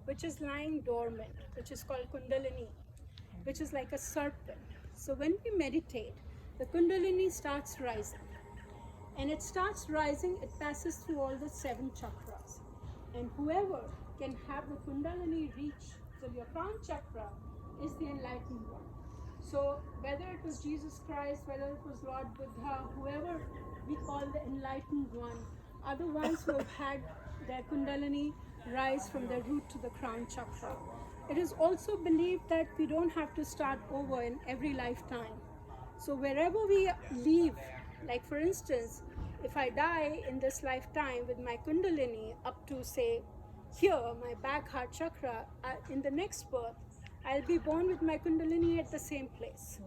which is lying dormant, which is called Kundalini, which is like a serpent. So when we meditate, the Kundalini starts rising. And it starts rising, it passes through all the 7 chakras. And whoever can have the Kundalini reach till your crown chakra is the enlightened one. So whether it was Jesus Christ, whether it was Lord Buddha, whoever we call the enlightened one, are the ones who have had their Kundalini rise from the root to the crown chakra. It is also believed that we don't have to start over in every lifetime. So wherever we leave, like for instance, if I die in this lifetime with my Kundalini up to say here, my back heart chakra, in the next birth, I'll be born with my Kundalini at the same place,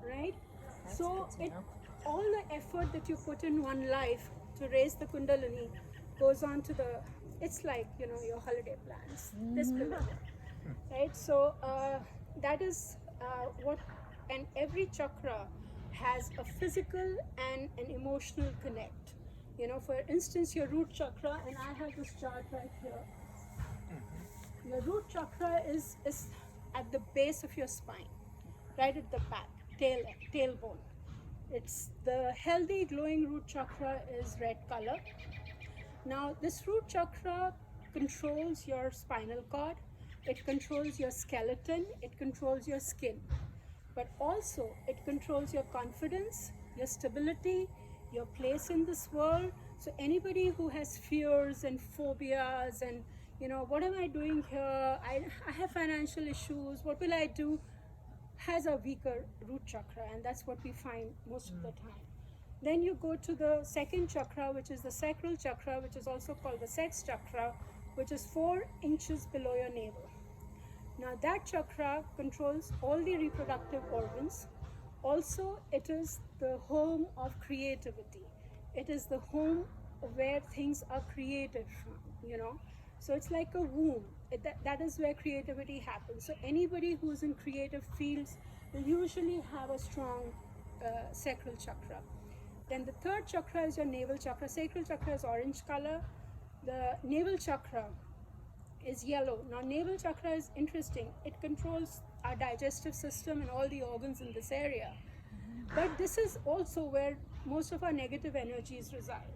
right? So all the effort that you put in one life to raise the Kundalini goes on to the, it's like, your holiday plans, this below, right? So that is what, and every chakra has a physical and an emotional connect. For instance, your root chakra, and I have this chart right here. Your root chakra is at the base of your spine, right at the back, tailbone. It's the healthy glowing root chakra is red color. Now this root chakra controls your spinal cord, it controls your skeleton, it controls your skin, but also it controls your confidence, your stability, your place in this world. So anybody who has fears and phobias and what am I doing here, I have financial issues, what will I do, has a weaker root chakra, and that's what we find most of the time. Then you go to the second chakra, which is the sacral chakra, which is also called the sex chakra, which is 4 inches below your navel. Now that chakra controls all the reproductive organs. Also, it is the home of creativity. It is the home where things are created from, So it's like a womb. That is where creativity happens. So anybody who's in creative fields will usually have a strong sacral chakra. Then the third chakra is your navel chakra. Sacral chakra is orange color. The navel chakra is yellow. Now navel chakra is interesting. It controls our digestive system and all the organs in this area. But this is also where most of our negative energies reside.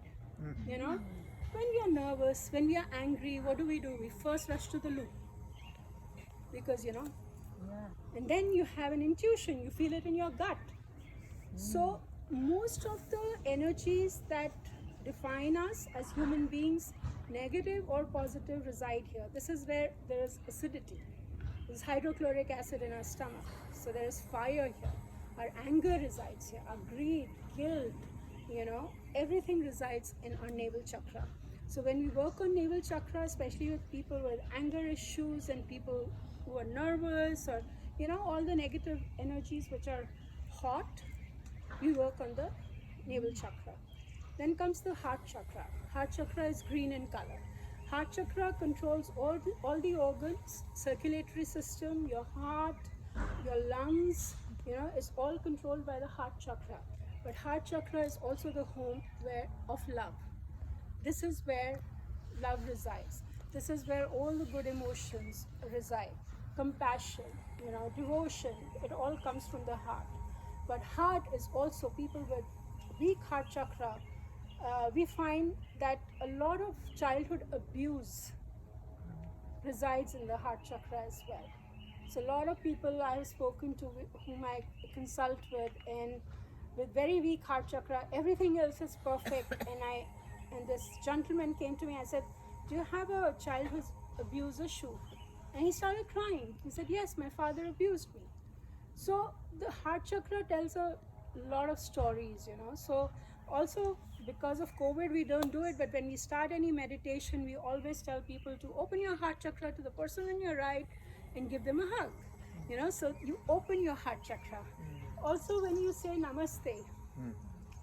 When we are nervous, when we are angry, what do? We first rush to the loo. Because and then you have an intuition, you feel it in your gut. So most of the energies that define us as human beings, negative or positive, reside here. This is where there is acidity. There's hydrochloric acid in our stomach. So there is fire here. Our anger resides here. Our greed, guilt, everything resides in our navel chakra. So when we work on navel chakra, especially with people with anger issues and people who are nervous or, all the negative energies which are hot, we work on the navel chakra. Then comes the heart chakra. Heart chakra is green in color. Heart chakra controls all the organs, circulatory system, your heart, your lungs, is all controlled by the heart chakra. But heart chakra is also the home of love. This is where love resides. This is where all the good emotions reside. Compassion, devotion, it all comes from the heart. But heart is also, people with weak heart chakra, we find that a lot of childhood abuse resides in the heart chakra as well. So a lot of people I have spoken to, whom I consult with, and with very weak heart chakra, everything else is perfect. And this gentleman came to me, I said, do you have a childhood abuse issue? And he started crying. He said, yes, my father abused me. So the heart chakra tells a lot of stories, So also because of COVID, we don't do it, but when we start any meditation, we always tell people to open your heart chakra to the person on your right and give them a hug. So you open your heart chakra. Also, when you say namaste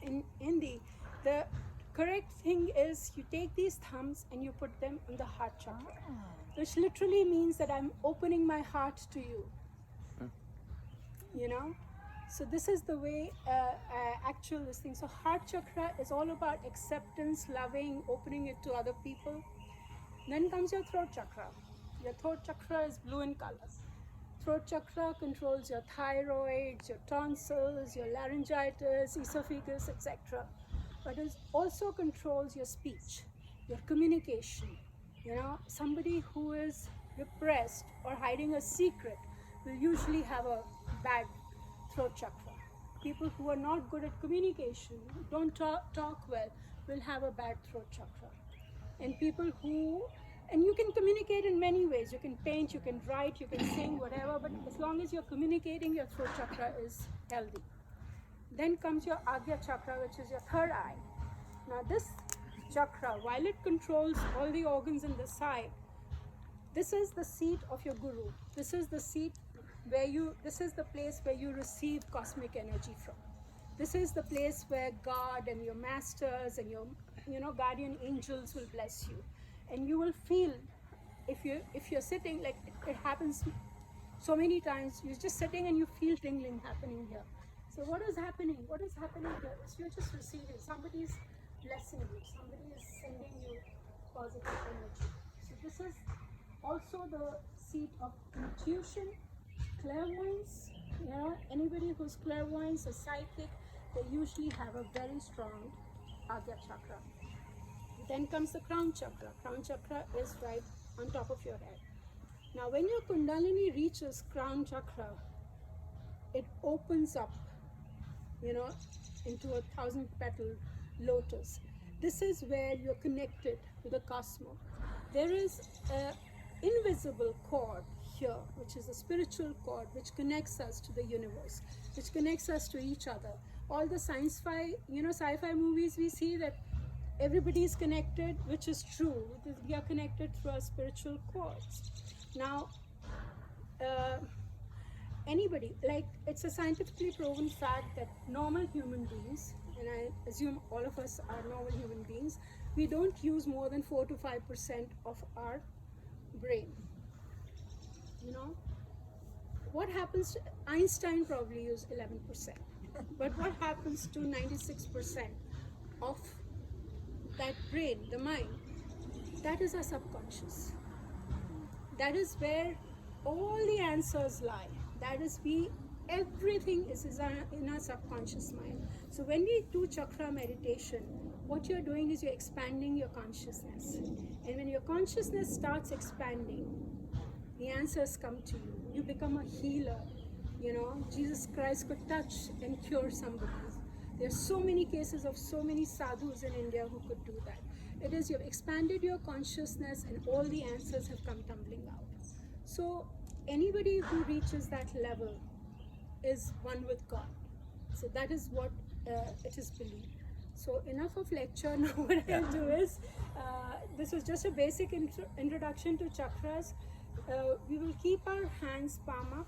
in Hindi, the correct thing is you take these thumbs and you put them on the heart chakra, which literally means that I'm opening my heart to you. So this is the way actual this thing. So heart chakra is all about acceptance, loving, opening it to other people. Then comes your throat chakra. Your throat chakra is blue in color. Throat chakra controls your thyroid, your tonsils, your laryngitis, esophagus, etc. But it also controls your speech, your communication. You know, somebody who is repressed or hiding a secret will usually have a bad throat chakra. People who are not good at communication, don't talk well, will have a bad throat chakra. And people who, and you can communicate in many ways. You can paint, you can write, you can sing, whatever, but as long as you're communicating, your throat chakra is healthy. Then comes your Agya chakra, which is your third eye. Now this chakra, while it controls all the organs in the side, this is the seat of your guru. This is the seat where this is the place where you receive cosmic energy from. This is the place where God and your masters and your guardian angels will bless you. And you will feel, if you're sitting, like it happens so many times, you're just sitting and you feel tingling happening here. So what is happening? What is happening here is you're just receiving. Somebody's blessing you. Somebody is sending you positive energy. So this is also the seat of intuition, clairvoyance. Anybody who's clairvoyance or psychic, they usually have a very strong Agya chakra. Then comes the crown chakra. Crown chakra is right on top of your head. Now when your Kundalini reaches crown chakra, it opens up, into a 1,000-petal lotus. This is where you're connected to the cosmos. There is an invisible cord here, which is a spiritual cord, which connects us to the universe, which connects us to each other. All the sci-fi movies, we see that everybody is connected, which is true. We are connected through our spiritual cords. Now, anybody, like, it's a scientifically proven fact that normal human beings, and I assume all of us are normal human beings, we don't use more than 4 to 5% of our brain. What happens to Einstein probably used 11%, but what happens to 96% of that brain, the mind? That is our subconscious. That is where all the answers lie. That is, everything is in our subconscious mind. So when we do chakra meditation, what you're doing is you're expanding your consciousness. And when your consciousness starts expanding, the answers come to you. You become a healer. Jesus Christ could touch and cure somebody. There are so many cases of so many sadhus in India who could do that. It is, you've expanded your consciousness and all the answers have come tumbling out. So anybody who reaches that level is one with God. So that is what it is believed. So enough of lecture. Now what I'll do is, this was just a basic introduction to chakras. We will keep our hands palm up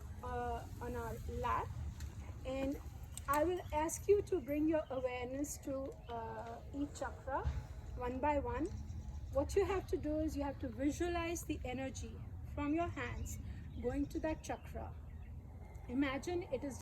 on our lap, and I will ask you to bring your awareness to each chakra one by one. What you have to do is you have to visualize the energy from your hands going to that chakra. Imagine it is